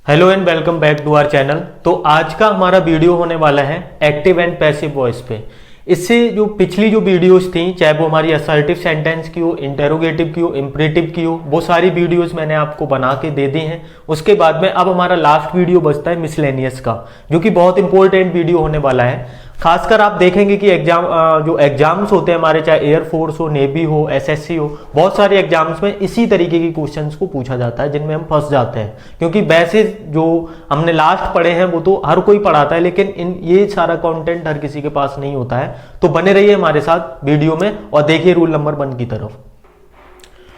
Hello and welcome back to our channel. तो आज का हमारा वीडियो होने वाला है एक्टिव एंड पैसिव वॉइस पे। इससे जो पिछली जो वीडियोस थी, चाहे वो हमारी असर्टिव सेंटेंस की हो, इंटेरोगेटिव की हो, इंपरेटिव की हो, वो सारी वीडियोस मैंने आपको बना के दे दी हैं। उसके बाद में अब हमारा लास्ट वीडियो बचता है मिसलेनियस का, जो कि बहुत इंपॉर्टेंट वीडियो होने वाला है। खासकर आप देखेंगे कि जो एग्जाम्स होते हैं हमारे, चाहे एयरफोर्स हो, नेवी हो, एसएससी हो, बहुत सारे एग्जाम्स में इसी तरीके की क्वेश्चंस को पूछा जाता है, जिनमें हम फंस जाते हैं। क्योंकि वैसे जो हमने लास्ट पढ़े हैं वो तो हर कोई पढ़ाता है, लेकिन ये सारा कंटेंट हर किसी के पास नहीं होता है। तो बने रहिए हमारे साथ वीडियो में और देखिए रूल नंबर 1 की तरफ।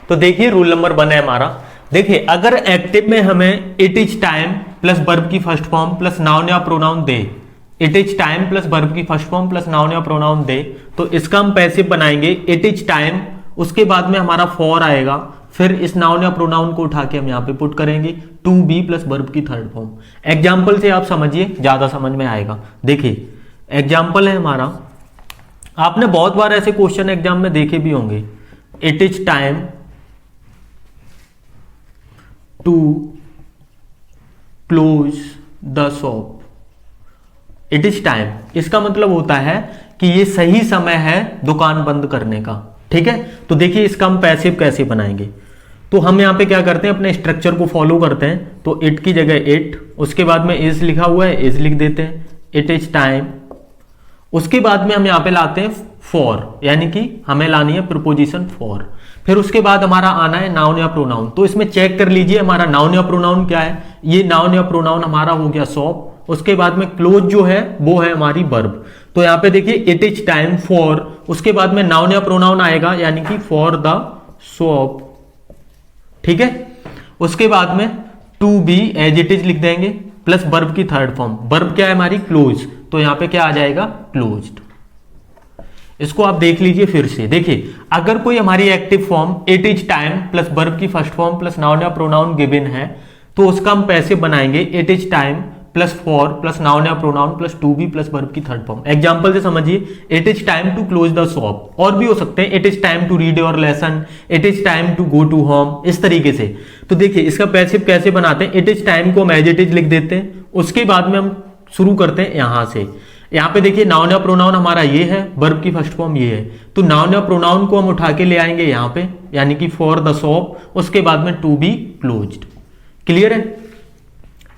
तो देखिए रूल नंबर 1 है हमारा। देखिए, अगर एक्टिव में हमें it is time plus verb की फर्स्ट फॉर्म प्लस नाउन या pronoun they, it is time plus verb की फर्स्ट फॉर्म प्लस नाउन या प्रोनाउन दे, तो इसका हम पैसिव बनाएंगे इट इज टाइम, उसके बाद में हमारा फॉर आएगा, फिर इस नाउन या प्रोनाउन को उठा के हम यहां पे पुट करेंगे टू बी प्लस वर्ब की थर्ड फॉर्म। एग्जाम्पल से आप समझिए, ज्यादा समझ में आएगा। देखिए एग्जाम्पल है हमारा, आपने बहुत बार ऐसे क्वेश्चन एग्जाम में देखे भी होंगे। It is time to close the shop. It is time, इसका मतलब होता है कि ये सही समय है दुकान बंद करने का। ठीक है, तो देखिए इसका हम पैसिव कैसे बनाएंगे। तो हम यहां पे क्या करते हैं, अपने स्ट्रक्चर को फॉलो करते हैं। तो इट की जगह इट, उसके बाद में इज लिखा हुआ है, इज लिख देते हैं। इट इज टाइम, उसके बाद में हम यहां पे लाते हैं फॉर, यानी कि हमें लानी है प्रीपोजिशन फॉर। फिर उसके बाद हमारा आना है नाउन या प्रोनाउन। तो इसमें चेक कर लीजिए हमारा नाउन या प्रोनाउन क्या है। ये नाउन या प्रोनाउन हमारा हो गया शॉप। उसके बाद में क्लोज जो है वो है हमारी वर्ब। तो यहां पे देखिए इट इज टाइम फॉर, उसके बाद में नाउन या प्रोनाउन आएगा, यानी कि फॉर द शॉप। ठीक है, उसके बाद में to be as it is लिख देंगे प्लस वर्ब की थर्ड फॉर्म। वर्ब क्या है हमारी, क्लोज, तो यहां पे क्या आ जाएगा, क्लोज्ड। इसको आप देख लीजिए फिर से। देखिए, अगर कोई हमारी active form it is time plus verb की फर्स्ट फॉर्म प्लस नाउन या प्रोनाउन गिवन है, तो उसका हम पैसिव बनाएंगे it is time plus for plus noun या pronoun plus to be plus verb की थर्ड फॉर्म। एग्जांपल से समझिए, it is time to close the shop, और भी हो सकते हैं, it is time to read your lesson, it is time to go to home, इस तरीके से। तो देखिए इसका पैसिव कैसे बनाते हैं। इट इज टाइम को हम एज इट इज लिख देते हैं, उसके बाद में हम शुरू करते हैं यहां से। यहां पे देखिए नाउन या प्रोनाउन हमारा ये है, वर्ब की फर्स्ट फॉर्म ये है, तो नाउन या प्रोनाउन को हम उठा के ले आएंगे यहां पे, यानी कि फॉर द शॉप, उसके बाद में टू बी क्लोज्ड। क्लियर है?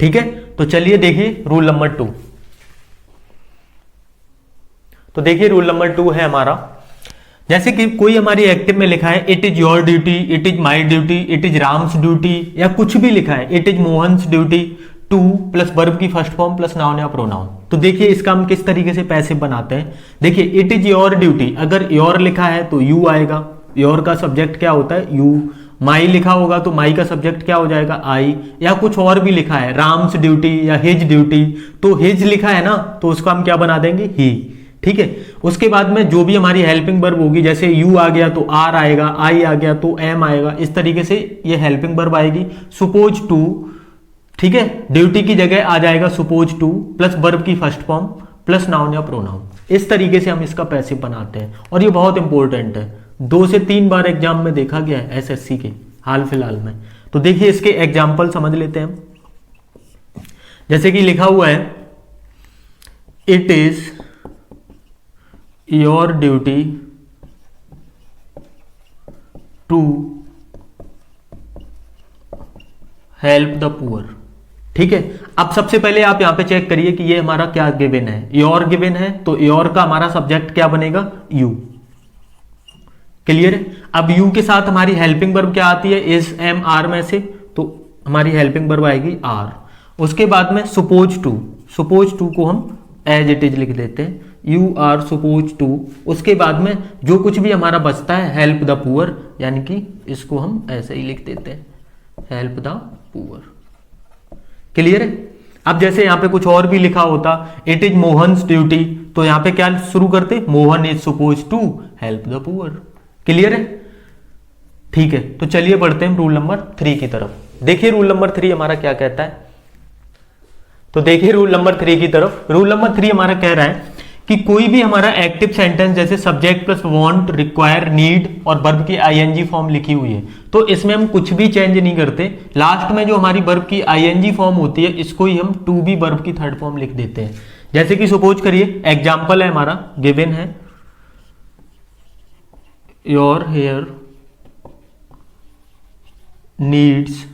ठीक है, तो चलिए देखिए रूल नंबर 2। तो देखिए रूल नंबर 2 है हमारा, जैसे कि कोई हमारी एक्टिव में लिखा है it is your duty, it is my duty, it is Ram's duty, या कुछ भी लिखा है, it is Mohan's duty, two plus verb की फर्स्ट फॉर्म प्लस नाउन या प्रोनाउन। तो देखिए इसका हम किस तरीके से पैसिव बनाते हैं। देखिए इट इज योर ड्यूटी, अगर योर लिखा है तो यू आएगा, योर का सब्जेक्ट क्या होता है, यू। माई लिखा होगा तो माई का सब्जेक्ट क्या हो जाएगा, आई। या कुछ और भी लिखा है, राम्स ड्यूटी या हिज ड्यूटी, तो हिज लिखा है ना, तो उसको हम क्या बना देंगे, ही। ठीक है, उसके बाद में जो भी हमारी हेल्पिंग वर्ब होगी, जैसे यू आ गया तो आर आएगा, आई आ गया तो एम आएगा, इस तरीके से ये हेल्पिंग वर्ब आएगी। सुपोज टू, ठीक है, ड्यूटी की जगह आ जाएगा सुपोज टू प्लस वर्ब की फर्स्ट फॉर्म प्लस नाउन या प्रोनाउन। इस तरीके से हम इसका पैसिव बनाते हैं, और ये बहुत इंपॉर्टेंट है, 2 से 3 बार एग्जाम में देखा गया है एसएससी के हाल फिलहाल में। तो देखिए इसके एग्जाम्पल समझ लेते हैं हम। जैसे कि लिखा हुआ है it is your duty to help the poor. ठीक है, अब सबसे पहले आप यहां पे चेक करिए कि ये हमारा क्या गिवन है, योर गिवन है, तो योर का हमारा सब्जेक्ट क्या बनेगा, यू। क्लियर है? अब यू के साथ हमारी हेल्पिंग वर्ब क्या आती है, इज, एम, आर में से, तो हमारी हेल्पिंग वर्ब आएगी आर। उसके बाद में सुपोज टू, सुपोज टू को हम एज इट इज लिख देते हैं, यू आर सुपोज टू। उसके बाद में जो कुछ भी हमारा बचता है, हेल्प द पुअर, यानी कि इसको हम ऐसे ही लिख देते हैं, हेल्प द पुअर। क्लियर है? अब जैसे यहां पे कुछ और भी लिखा होता, इट इज मोहन्स ड्यूटी, तो यहां पे क्या शुरू करते, Mohan is supposed to help the poor. Clear है? ठीक है, तो चलिए बढ़ते हैं रूल नंबर 3 की तरफ। देखिए रूल नंबर 3 हमारा क्या कहता है। तो देखिए रूल नंबर 3 की तरफ। रूल नंबर 3 हमारा कह रहा है कि कोई भी हमारा एक्टिव सेंटेंस जैसे subject plus want, require, need और वर्ब की आईएनजी फॉर्म लिखी हुई है, तो इसमें हम कुछ भी चेंज नहीं करते। लास्ट में जो हमारी वर्ब की आईएनजी फॉर्म होती है इसको ही हम टू बी वर्ब की थर्ड फॉर्म लिख देते हैं। जैसे कि सपोज करिए, एग्जाम्पल है हमारा गिवन है, योर हेयर नीड्स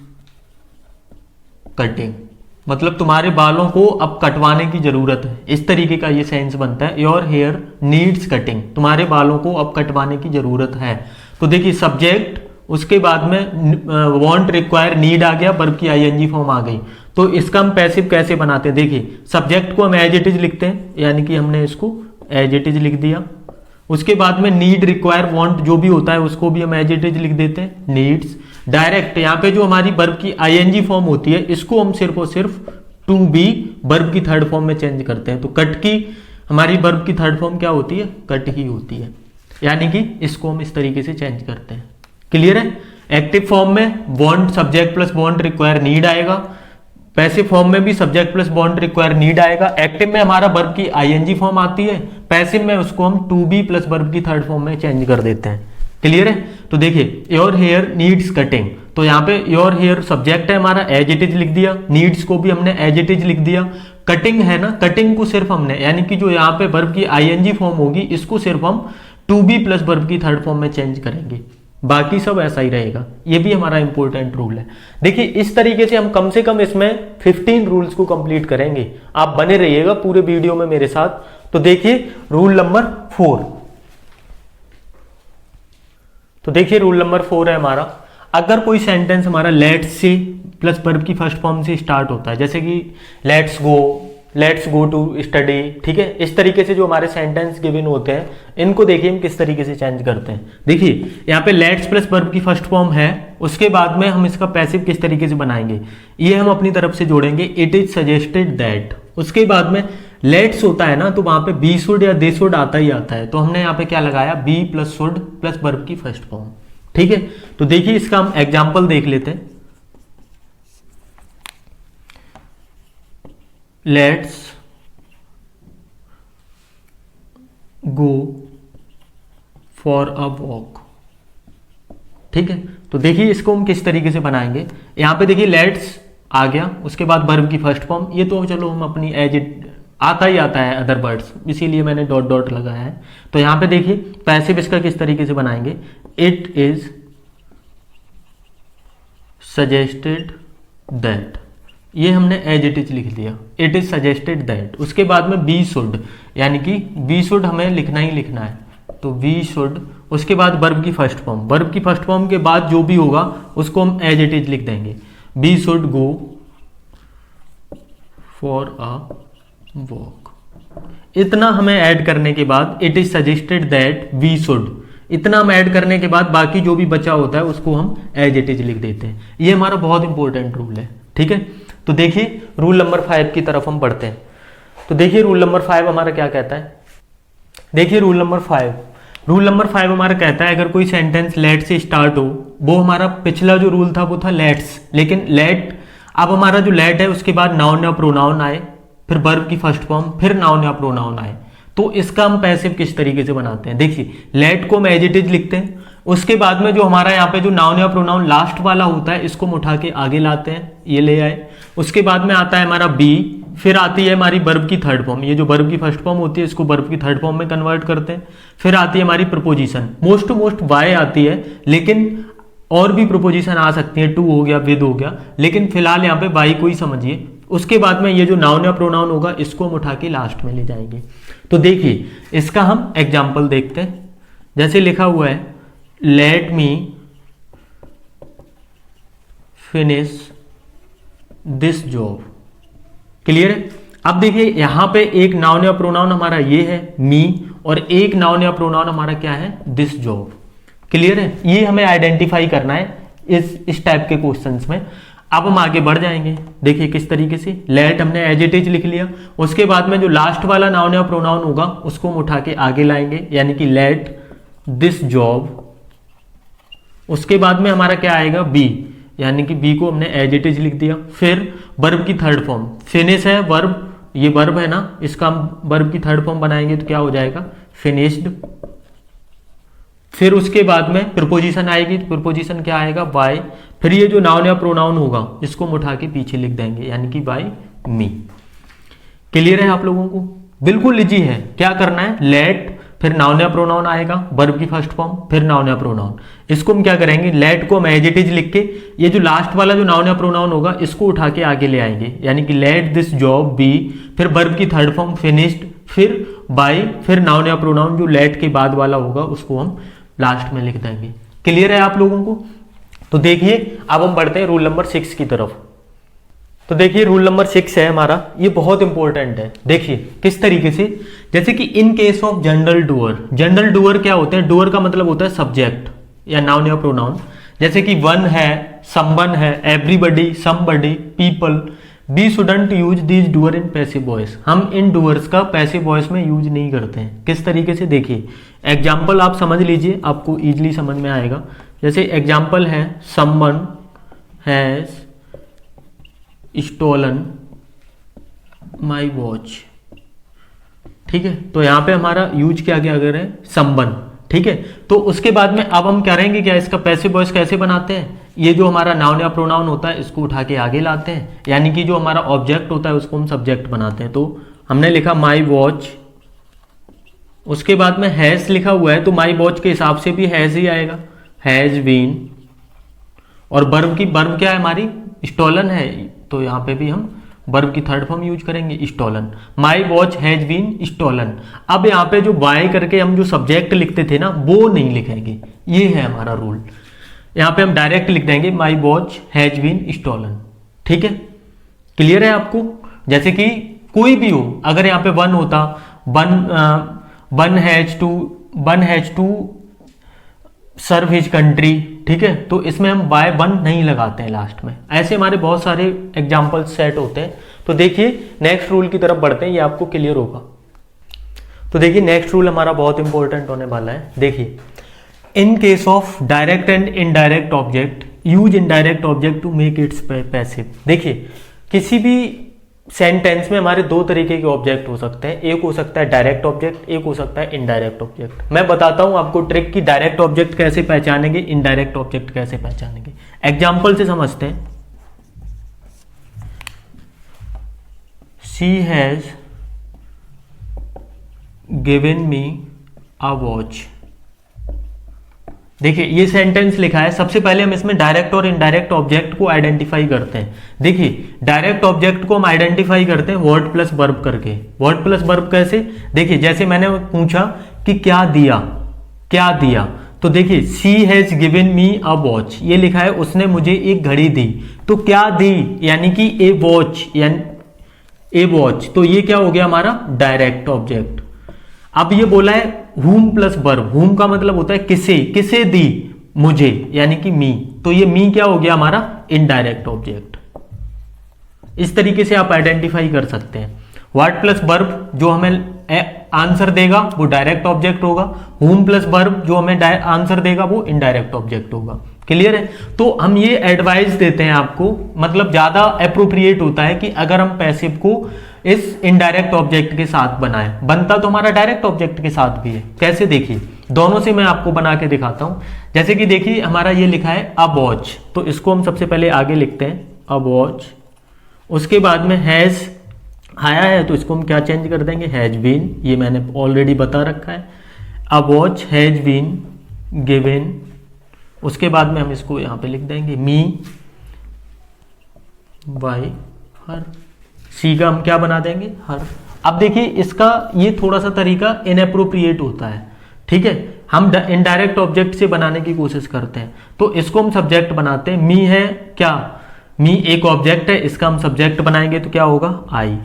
कटिंग, मतलब तुम्हारे बालों को अब कटवाने की जरूरत है। इस तरीके का ये सेंस बनता है, योर हेयर नीड्स कटिंग, तुम्हारे बालों को अब कटवाने की जरूरत है। तो देखिए सब्जेक्ट, उसके बाद में वांट, रिक्वायर, नीड आ गया, वर्ब की आईएनजी फॉर्म आ गई। तो इसका हम पैसिव कैसे बनाते हैं, देखिए सब्जेक्ट को हम एज इट इज लिखते हैं, यानी कि हमने इसको एज इट इज लिख दिया। उसके बाद में नीड, रिक्वायर, वांट जो भी होता है उसको भी हम एज इट इज लिख देते हैं, नीड्स। डायरेक्ट यहाँ पे जो हमारी वर्ब की आईएनजी फॉर्म होती है इसको हम सिर्फ और सिर्फ टू बी वर्ब की थर्ड फॉर्म में चेंज करते हैं। तो कट की हमारी वर्ब की थर्ड फॉर्म क्या होती है, कट ही होती है, यानी कि इसको हम इस तरीके से चेंज करते हैं। क्लियर है? एक्टिव फॉर्म में want subject plus want require need आएगा, पैसिव फॉर्म में भी subject plus want require need आएगा। एक्टिव में हमारा वर्ब की आईएनजी फॉर्म आती है, पैसिव में उसको हम टू बी प्लस वर्ब की थर्ड फॉर्म में चेंज कर देते हैं। क्लियर है? तो देखिए योर हेयर नीड्स कटिंग, तो यहाँ पे योर हेयर सब्जेक्ट है हमारा, एज इट इज लिख दिया, नीड्स को भी हमने एज इट इज लिख दिया। कटिंग है ना, कटिंग को सिर्फ हमने, यानी कि जो यहाँ पे वर्ब की आईएनजी फॉर्म होगी इसको सिर्फ हम टू बी प्लस वर्ब की थर्ड फॉर्म में चेंज करेंगे, बाकी सब ऐसा ही रहेगा। ये भी हमारा इंपॉर्टेंट रूल है। देखिए इस तरीके से हम कम से कम इसमें 15 रूल्स को कंप्लीट करेंगे। आप बने रहिएगा पूरे वीडियो में मेरे साथ। तो देखिए रूल नंबर 4, तो देखिए रूल नंबर 4 है हमारा, अगर कोई सेंटेंस हमारा लेट्स से प्लस वर्ब की फर्स्ट फॉर्म से स्टार्ट होता है, जैसे कि लेट्स गो टू स्टडी, ठीक है, इस तरीके से जो हमारे सेंटेंस गिवन होते हैं इनको देखिए हम किस तरीके से चेंज करते हैं। देखिए यहाँ पे लेट्स प्लस वर्ब की फर्स्ट फॉर्म है, उसके बाद में हम इसका पैसिव किस तरीके से बनाएंगे ये हम अपनी तरफ से जोड़ेंगे, इट इज सजेस्टेड दैट। उसके बाद में लेट्स होता है ना, तो वहां पे बी शुड या दे शुड आता ही आता है, तो हमने यहाँ पे क्या लगाया, be plus should plus verb की फर्स्ट फॉर्म। ठीक है, तो देखिए इसका हम एग्जाम्पल देख लेते हैं। Let's go for a walk. ठीक है, तो देखिए इसको हम किस तरीके से बनाएंगे। यहां पे देखिए लेट्स आ गया, उसके बाद वर्ब की फर्स्ट फॉर्म, ये तो चलो हम अपनी एज इट आता ही आता है अदर वर्ड्स, इसीलिए मैंने डॉट डॉट लगाया है। तो यहां पे देखिए पैसिव इसका किस तरीके से बनाएंगे, इट इज सजेस्टेड दैट, ये हमने एज इट इज लिख दिया, इट इज सजेस्टेड दैट। उसके बाद में बी शुड, यानी कि बी शुड हमें लिखना ही लिखना है, तो वी शुड। उसके बाद वर्ब की फर्स्ट फॉर्म, वर्ब की फर्स्ट फॉर्म के बाद जो भी होगा उसको हम एज इट इज लिख देंगे, be should go for a walk. इतना हमें ऐड करने के बाद it is suggested that we should, इतना हम ऐड करने के बाद बाकी जो भी बचा होता है उसको हम एज इट इज लिख देते हैं। ये हमारा बहुत इंपॉर्टेंट रूल है। ठीक है, तो देखिए रूल नंबर 5 की तरफ हम बढ़ते हैं। तो देखिए रूल नंबर 5 हमारा क्या कहता है, देखिए रूल नंबर 5 हमारा कहता है अगर कोई सेंटेंस लेट से स्टार्ट हो, वो हमारा पिछला जो रूल था वो था लेट्स, लेकिन लेट, अब हमारा जो लेट है उसके बाद नाउन या प्रोनाउन आए, फिर वर्ब की फर्स्ट फॉर्म, फिर नाउन या प्रोनाउन आए, तो इसका हम पैसिव किस तरीके से बनाते हैं। देखिए लेट को हम एज इट इज लिखते हैं, उसके बाद में जो हमारा यहाँ पे जो नाउन या प्रोनाउन लास्ट वाला होता है इसको हम उठा के आगे लाते हैं, ये ले आए। उसके बाद में आता है हमारा बी, फिर आती है हमारी वर्ब की थर्ड फॉर्म, ये जो वर्ब की फर्स्ट फॉर्म होती है इसको वर्ब की थर्ड फॉर्म में कन्वर्ट करते हैं। फिर आती है हमारी प्रपोजिशन, मोस्ट वाई आती है, लेकिन और भी प्रपोजिशन आ सकती है, टू हो गया, विद हो गया, लेकिन फिलहाल यहाँ पे वाई को ही समझिए। उसके बाद में ये जो नाउन या प्रोनाउन होगा इसको हम उठा के लास्ट में ले जाएंगे। तो देखिए इसका हम एग्जाम्पल देखते हैं, जैसे लिखा हुआ है let me finish this job. Clear है? अब देखिए यहां पे एक नाउन या प्रोनाउन हमारा ये है मी, और एक नाउन या प्रोनाउन हमारा क्या है, दिस जॉब। क्लियर है? ये हमें आइडेंटिफाई करना है इस टाइप के क्वेश्चंस में। अब हम आगे बढ़ जाएंगे, देखिए किस तरीके से, लेट हमने एज इट इज लिख लिया, उसके बाद में जो लास्ट वाला नाउन या प्रोनाउन होगा उसको हम उठा के आगे लाएंगे, यानी कि लेट दिस जॉब। उसके बाद में हमारा क्या आएगा, बी, यानी कि बी को हमने एज इट इज लिख दिया। फिर वर्ब की थर्ड फॉर्म, फिनिश है वर्ब, ये वर्ब है ना, इसका हम वर्ब की थर्ड फॉर्म बनाएंगे तो क्या हो जाएगा, फिनिश्ड। फिर उसके बाद में प्रीपोजिशन आएगी, तो प्रीपोजिशन क्या आएगा, बाय। फिर ये जो नाउन या प्रोनाउन होगा इसको हम उठा के पीछे लिख देंगे, यानी कि बाय मी। क्लियर है आप लोगों को? बिल्कुल इजी है। क्या करना है, लेट, फिर नाउन या प्रोनाउन आएगा, वर्ब की फर्स्ट फॉर्म, फिर नाउन या प्रोनाउन। इसको हम क्या करेंगे, लेट को हम एज इट इज लिख के ये जो लास्ट वाला जो नाउन या प्रोनाउन होगा इसको उठा के आगे ले आएंगे, यानी कि लेट दिस जॉब बी, फिर वर्ब की थर्ड फॉर्म फिनिश्ड, फिर बाय, फिर नाउन या प्रोनाउन जो लेट के बाद वाला होगा उसको हम लास्ट में लिख देंगे। क्लियर है आप लोगों को? तो देखिए अब हम बढ़ते हैं रूल नंबर 6 की तरफ। तो देखिए रूल नंबर 6 है हमारा, ये बहुत इंपॉर्टेंट है। देखिए किस तरीके से, जैसे कि इन case of general doer, general doer क्या होते हैं, डूअर का मतलब होता है सब्जेक्ट या नाउन या प्रोनाउन। जैसे कि वन है, समवन है, everybody, somebody, people, we shouldn't use this doer in passive voice. हम इन डूअर्स का पैसिव वॉइस में यूज नहीं करते हैं। किस तरीके से, देखिए एग्जाम्पल आप समझ लीजिए, आपको इजिली समझ में आएगा। जैसे एग्जाम्पल है, someone has stolen my watch. ठीक है, तो यहां पे हमारा यूज क्या क्या कर रहे हैं, समवन। ठीक है, तो उसके बाद में अब हम करेंगे क्या, इसका पैसिव वॉइस कैसे बनाते हैं, ये जो हमारा नाउन या प्रोनाउन होता है इसको उठा के आगे लाते हैं, यानी कि जो हमारा ऑब्जेक्ट होता है उसको हम सब्जेक्ट बनाते हैं। तो हमने लिखा माई वॉच, उसके बाद में हैज लिखा हुआ है तो माई वॉच के हिसाब से भी हैज ही आएगा, हैज बीन। और वर्ब क्या है हमारी, स्टोलन है, तो यहां पे भी हम वर्ब की थर्ड फॉर्म यूज करेंगे, stolen. My watch has been stolen. अब यहाँ पे जो बाय करके हम जो सब्जेक्ट लिखते थे ना वो नहीं लिखेंगे, ये है हमारा रूल। यहाँ पे हम डायरेक्ट लिख देंगे my watch has been stolen. ठीक है, क्लियर है आपको? जैसे कि कोई भी हो, अगर यहाँ पे वन होता, one has to serve his country, ठीक है, तो इसमें हम बाय वन नहीं लगाते हैं लास्ट में। ऐसे हमारे बहुत सारे एग्जाम्पल सेट होते हैं। तो देखिए नेक्स्ट रूल की तरफ बढ़ते हैं, ये आपको क्लियर होगा। तो देखिए नेक्स्ट रूल हमारा बहुत इंपॉर्टेंट होने वाला है। देखिए, in case of direct and indirect object, use indirect object to make its passive. देखिए किसी भी सेंटेंस में हमारे दो तरीके के ऑब्जेक्ट हो सकते हैं, एक हो सकता है डायरेक्ट ऑब्जेक्ट, एक हो सकता है इनडायरेक्ट ऑब्जेक्ट। मैं बताता हूं आपको ट्रिक की, डायरेक्ट ऑब्जेक्ट कैसे पहचानेंगे, इनडायरेक्ट ऑब्जेक्ट कैसे पहचानेंगे। एग्जाम्पल से समझते हैं। She has given me a watch. देखिए ये सेंटेंस लिखा है, सबसे पहले हम इसमें डायरेक्ट और इनडायरेक्ट ऑब्जेक्ट को आइडेंटिफाई करते हैं। देखिए डायरेक्ट ऑब्जेक्ट को हम आइडेंटिफाई करते हैं वर्ड प्लस वर्ब करके। वर्ड प्लस वर्ब कैसे, देखिए जैसे मैंने पूछा कि क्या दिया, क्या दिया, तो देखिए she has given me a watch, ये लिखा है उसने मुझे एक घड़ी दी, तो क्या दी, यानी कि ए वॉच, यानी ए वॉच, तो ये क्या हो गया हमारा डायरेक्ट ऑब्जेक्ट। अब ये बोला है हुम प्लस वर्ब, हुम का मतलब होता है किसे, किसे दी, मुझे, यानी कि मी, तो ये मी क्या हो गया हमारा इनडायरेक्ट ऑब्जेक्ट। इस तरीके से आप आइडेंटिफाई कर सकते हैं। व्हाट प्लस वर्ब जो हमें आंसर देगा वो डायरेक्ट ऑब्जेक्ट होगा, हुम प्लस वर्ब जो हमें आंसर देगा वो इनडायरेक्ट ऑब्जेक्ट होगा। क्लियर है? तो हम ये एडवाइस देते हैं आपको, मतलब ज्यादा अप्रोप्रिएट होता है कि अगर हम पैसिव को इस इनडायरेक्ट ऑब्जेक्ट के साथ बनाएं। बनता तो हमारा डायरेक्ट ऑब्जेक्ट के साथ भी है। कैसे, देखिए दोनों से मैं आपको बना के दिखाता हूं। जैसे कि देखिए हमारा ये लिखा है अ वॉच, तो इसको हम सबसे पहले आगे लिखते हैं अ वॉच, उसके बाद में हैज आया है तो इसको हम क्या चेंज कर देंगे, हैज बीन, ये मैंने ऑलरेडी बता रखा है। A watch has been given, उसके बाद में हम इसको यहां पे लिख देंगे मी बाय हर, सी का हम क्या बना देंगे हर। अब देखिए इसका ये थोड़ा सा तरीका इनएप्रोप्रिएट होता है, ठीक है, हम इनडायरेक्ट ऑब्जेक्ट से बनाने की कोशिश करते हैं, तो इसको हम सब्जेक्ट बनाते हैं। मी है क्या, मी एक ऑब्जेक्ट है, इसका हम सब्जेक्ट बनाएंगे तो क्या होगा आई।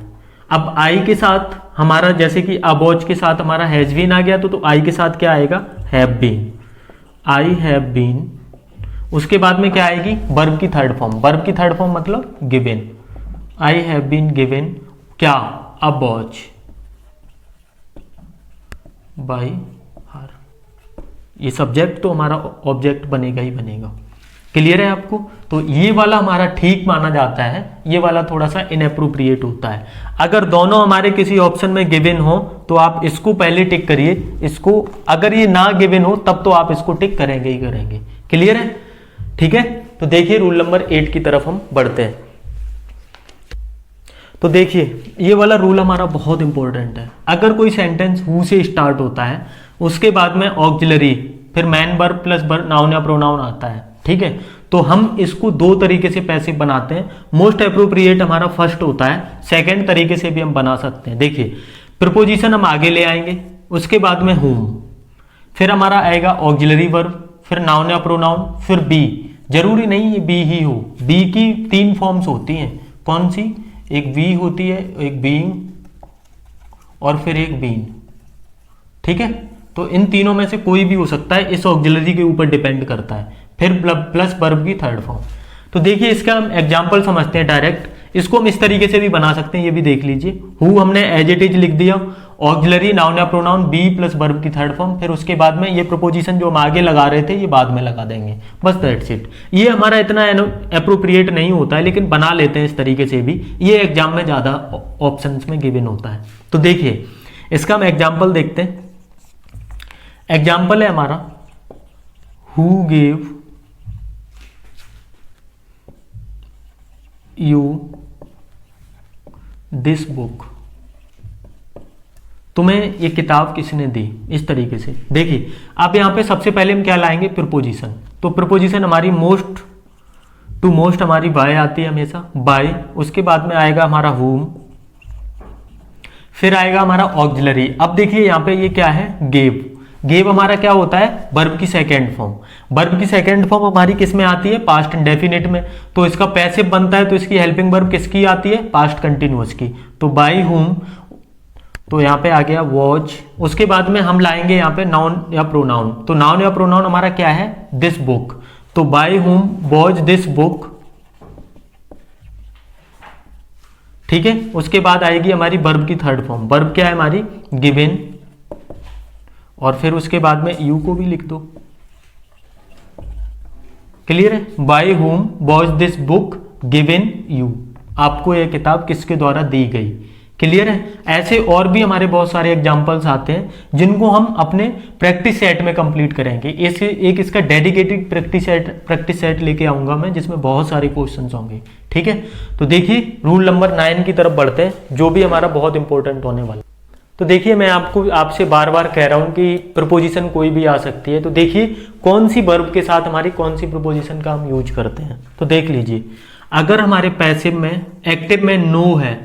अब आई के साथ हमारा, जैसे कि अ वॉच के साथ हमारा हैज बीन आ गया, तो आई के साथ क्या आएगा, have been, I have been. उसके बाद में क्या आएगी, वर्ब की थर्ड फॉर्म, वर्ब की थर्ड फॉर्म मतलब given, I have been given क्या, अ वॉच बाय हर। ये सब्जेक्ट तो हमारा ऑब्जेक्ट बनेगा ही बनेगा। क्लियर है आपको? तो ये वाला हमारा ठीक माना जाता है, ये वाला थोड़ा सा इनएप्रोप्रिएट होता है। अगर दोनों हमारे किसी ऑप्शन में गिवन हो तो आप इसको पहले टिक करिए, इसको अगर ये ना गिवन हो तब तो आप इसको टिक करेंगे ही करेंगे। क्लियर है? ठीक है, तो देखिए रूल नंबर 8 की तरफ हम बढ़ते हैं। तो देखिए ये वाला रूल हमारा बहुत इंपॉर्टेंट है। अगर कोई सेंटेंस हु से स्टार्ट होता है, उसके बाद में ऑक्सिलरी, फिर मैन वर्ब प्लस नाउन या प्रोनाउन आता है, ठीक है, तो हम इसको दो तरीके से पैसिव बनाते हैं। मोस्ट अप्रोप्रिएट हमारा फर्स्ट होता है, सेकंड तरीके से भी हम बना सकते हैं। देखिए प्रीपोजिशन हम आगे ले आएंगे, उसके बाद में हुम, फिर हमारा आएगा ऑक्सिलरी वर्ब, फिर नाउन या प्रोनाउन, फिर बी। जरूरी नहीं ये बी ही हो, बी की 3 फॉर्म्स होती हैं। कौन सी? एक वी होती है, एक बीइंग और फिर एक बीन। ठीक है, तो इन तीनों में से कोई भी हो सकता है, इस ऑक्सिलरी के ऊपर डिपेंड करता है। फिर प्लस वर्ब की थर्ड फॉर्म। तो देखिए इसका हम एग्जांपल समझते हैं डायरेक्ट। इसको हम इस तरीके से भी बना सकते हैं, ये भी देख लीजिए। हु हमने एज इट इज लिख दिया, ऑक्सिलरी नाउन या प्रोनाउन बी प्लस वर्ब की थर्ड फॉर्म, फिर उसके बाद में ये प्रोपोजिशन जो हम आगे लगा रहे थे ये बाद में लगा देंगे, बस दैट्स इट। ये हमारा इतना अप्रोप्रिएट नहीं होता है, लेकिन बना लेते हैं इस तरीके से भी। ये एग्जाम में ज्यादा ऑप्शंस में गिवन होता है। तो देखिए इसका हम एग्जाम्पल देखते हैं। एग्जाम्पल है हमारा who gave you this book. तुम्हें ये किताब किसने दी, इस तरीके से। देखिए अब यहां पे सबसे पहले हम क्या लाएंगे? प्रीपोजिशन। तो प्रीपोजिशन हमारी मोस्ट टू मोस्ट हमारी बाय आती है हमेशा, बाय। उसके बाद में आएगा हमारा हुम, फिर आएगा हमारा ऑक्सिलरी। अब देखिए यहां पे ये क्या है? गेव। गेव हमारा क्या होता है? वर्ब की सेकेंड फॉर्म। वर्ब की सेकेंड फॉर्म हमारी किस में आती है? पास्ट इंडेफिनिट में। तो इसका पैसिव बनता है, तो इसकी हेल्पिंग वर्ब किसकी आती है? पास्ट कंटिन्यूअस की। तो बाय हुम, तो यहाँ पे आ गया वॉच। उसके बाद में हम लाएंगे यहाँ पे नाउन या प्रोनाउन। तो नाउन या प्रोनाउन हमारा क्या है? This book. तो by whom watch this book, ठीक है। उसके बाद आएगी हमारी वर्ब की थर्ड फॉर्म। वर्ब क्या है हमारी? गिवन, और फिर उसके बाद में यू को भी लिख दो। क्लियर है? Bye whom watch this book given you, आपको यह किताब किसके द्वारा दी गई। क्लियर है? ऐसे और भी हमारे बहुत सारे एग्जांपल्स आते हैं जिनको हम अपने प्रैक्टिस सेट में कंप्लीट करेंगे। एक इसका डेडिकेटेड प्रैक्टिस सेट लेके आऊंगा मैं, जिसमें बहुत सारे क्वेश्चंस होंगे। ठीक है, तो देखिए रूल नंबर 9 की तरफ बढ़ते हैं, जो भी हमारा बहुत इंपॉर्टेंट होने वाला। तो देखिए मैं आपसे बार बार कह रहा हूं कि प्रपोजिशन कोई भी आ सकती है। तो देखिए कौन सी वर्ब के साथ हमारी कौन सी प्रपोजिशन का हम यूज करते हैं। तो देख लीजिए, अगर हमारे पैसिव में एक्टिव में नो है,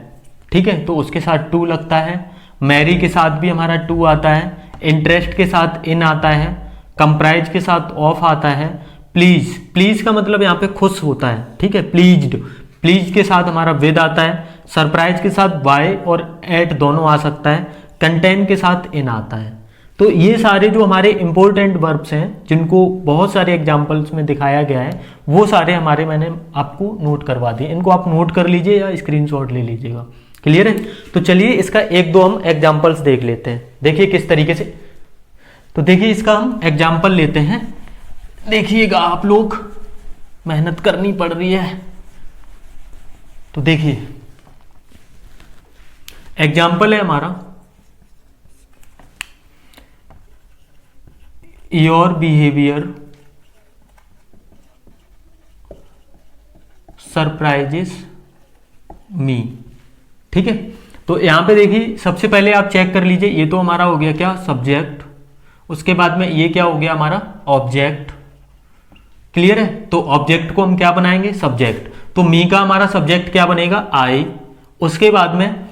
ठीक है, तो उसके साथ टू लगता है। मैरी के साथ भी हमारा टू आता है। इंटरेस्ट के साथ इन आता है। कंप्राइज के साथ ऑफ आता है। प्लीज, प्लीज का मतलब यहाँ पे खुश होता है, ठीक है, प्लीज्ड। प्लीज के साथ हमारा विद आता है। सरप्राइज के साथ बाय और एट दोनों आ सकता है। कंटेन के साथ इन आता है। तो ये सारे जो हमारे इंपॉर्टेंट वर्ब्स हैं, जिनको बहुत सारे एग्जांपल्स में दिखाया गया है, वो सारे हमारे मैंने आपको नोट करवा दिए। इनको आप नोट कर लीजिए या स्क्रीनशॉट ले लीजिएगा। क्लियर है? तो चलिए इसका एक दो हम एग्जांपल्स देख लेते हैं। देखिए किस तरीके से। तो देखिए इसका हम एग्जांपल लेते हैं। देखिएगा आप लोग, मेहनत करनी पड़ रही है। तो देखिए एग्जाम्पल है हमारा, योर बिहेवियर सरप्राइजेस मी। ठीक है, तो यहां पे देखिए सबसे पहले आप चेक कर लीजिए, ये तो हमारा हो गया क्या? सब्जेक्ट। उसके बाद में ये क्या हो गया हमारा? ऑब्जेक्ट। क्लियर है? तो ऑब्जेक्ट को हम क्या बनाएंगे? सब्जेक्ट। तो मी का हमारा सब्जेक्ट क्या बनेगा? आई। उसके बाद में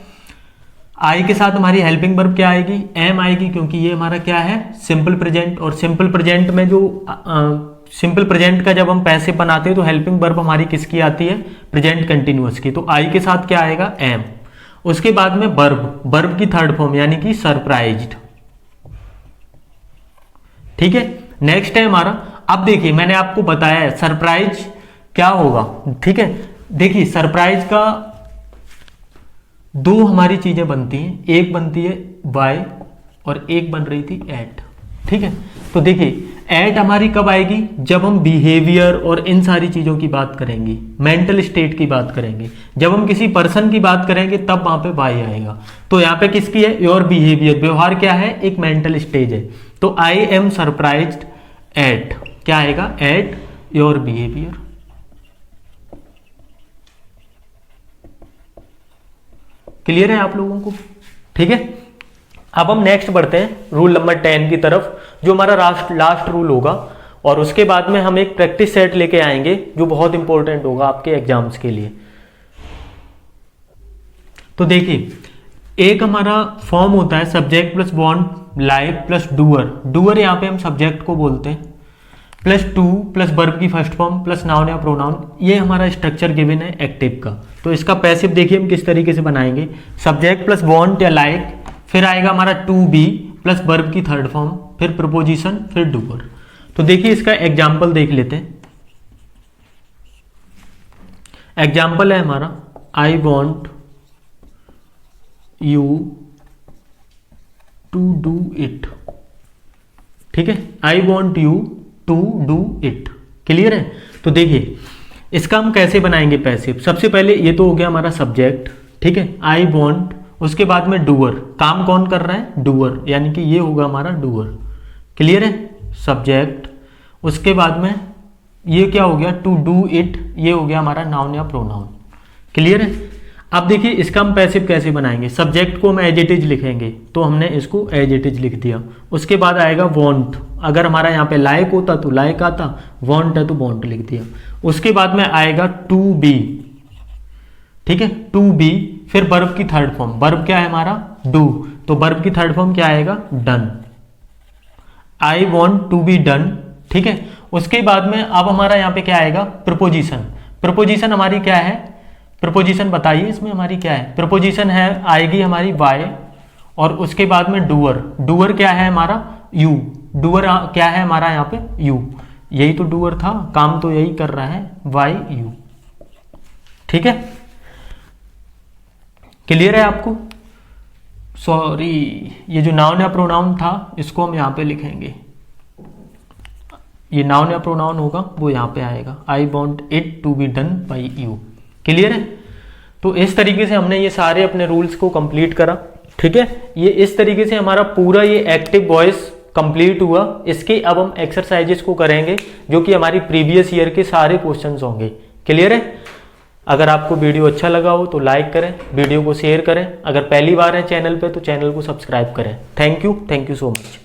आई के साथ हमारी हेल्पिंग वर्ब क्या आएगी? एम आएगी, क्योंकि ये हमारा क्या है? Simple present. और सिंपल प्रेजेंट में जो सिंपल प्रेजेंट का जब हम पैसिव बनाते हैं तो हेल्पिंग वर्ब हमारी किसकी आती है? प्रेजेंट कंटिन्यूअस की। तो आई के साथ क्या आएगा? एम। उसके बाद में वर्ब, वर्ब की थर्ड फॉर्म यानी कि सरप्राइज्ड। ठीक है, नेक्स्ट है हमारा, अब देखिए मैंने आपको बताया है सरप्राइज क्या होगा। ठीक है, देखिए सरप्राइज का दो हमारी चीजें बनती हैं, एक बनती है बाय और एक बन रही थी एट। ठीक है, तो देखिए एट हमारी कब आएगी, जब हम बिहेवियर और इन सारी चीजों की बात करेंगे, मेंटल स्टेट की बात करेंगे। जब हम किसी पर्सन की बात करेंगे तब वहां पे वाई आएगा। तो यहाँ पे किसकी है, योर बिहेवियर। व्यवहार क्या है, एक मेंटल स्टेज है। तो आई एम सरप्राइज्ड एट, क्या आएगा, एट योर बिहेवियर। क्लियर है आप लोगों को? ठीक है, अब हम नेक्स्ट बढ़ते हैं रूल नंबर 10 की तरफ, जो हमारा लास्ट रूल होगा। और उसके बाद में हम एक प्रैक्टिस सेट लेके आएंगे जो बहुत इंपॉर्टेंट होगा आपके एग्जाम्स के लिए। तो देखिए, एक हमारा फॉर्म होता है subject plus bond live plus doer. Doer यहाँ पे हम सब्जेक्ट को बोलते हैं, प्लस टू प्लस वर्ब की फर्स्ट फॉर्म प्लस नाउन या प्रोनाउन। ये हमारा स्ट्रक्चर गिवन है एक्टिव का। तो इसका पैसिव देखिए हम किस तरीके से बनाएंगे, सब्जेक्ट प्लस बॉन्ड या लाइक, फिर आएगा हमारा टू बी प्लस वर्ब की थर्ड फॉर्म, फिर प्रपोजिशन, फिर डूअर। तो देखिए इसका एग्जाम्पल देख लेते हैं। एग्जाम्पल है हमारा, I want you to do it. ठीक है, I want you to do it. Clear है? तो देखिए इसका हम कैसे बनाएंगे पैसिव। सबसे पहले ये तो हो गया हमारा सब्जेक्ट, ठीक है, आई वॉन्ट, उसके बाद में डूअर, काम कौन कर रहा है, डूअर, यानी कि ये होगा हमारा डूअर। क्लियर है? सब्जेक्ट, उसके बाद में ये क्या हो गया, टू डू इट, ये हो गया हमारा नाउन या प्रोनाउन। क्लियर है? अब देखिए इसका हम पैसिव कैसे बनाएंगे। सब्जेक्ट को हम एज इट इज लिखेंगे, तो हमने इसको एज इट इज लिख दिया। उसके बाद आएगा वॉन्ट, अगर हमारा यहाँ पे लाइक होता तो लाइक आता, वॉन्ट है तो वॉन्ट लिख दिया। उसके बाद में आएगा टू बी, ठीक है, टू बी, फिर वर्ब की थर्ड फॉर्म, वर्ब क्या है हमारा, डू, तो वर्ब की थर्ड फॉर्म क्या आएगा, done. I want to be done, ठीक है। उसके बाद में अब हमारा यहाँ पे क्या आएगा, प्रपोजिशन। प्रपोजिशन हमारी क्या है, प्रपोजिशन बताइए इसमें हमारी क्या है। प्रपोजिशन है आएगी हमारी वाई, और उसके बाद में डूअर। डूअर क्या है हमारा, यू। डूअर क्या है हमारा यहाँ पे, यू। यही तो डूअर था, काम तो यही कर रहा है, वाई यू। ठीक है, क्लियर है आपको? सॉरी, ये जो नाउन या प्रोनाउन था इसको हम यहाँ पे लिखेंगे। ये नाउन या प्रोनाउन होगा वो यहाँ पे आएगा, I want it to be done by you. Clear है? तो इस तरीके से हमने ये सारे अपने रूल्स को कंप्लीट करा। ठीक है, ये इस तरीके से हमारा पूरा ये एक्टिव वॉइस कंप्लीट हुआ। इसके अब हम एक्सरसाइजेस को करेंगे जो कि हमारी प्रीवियस ईयर के सारे क्वेश्चंस होंगे। क्लियर है? अगर आपको वीडियो अच्छा लगा हो तो लाइक करें, वीडियो को शेयर करें। अगर पहली बार है चैनल पे तो चैनल को सब्सक्राइब करें। Thank you so much.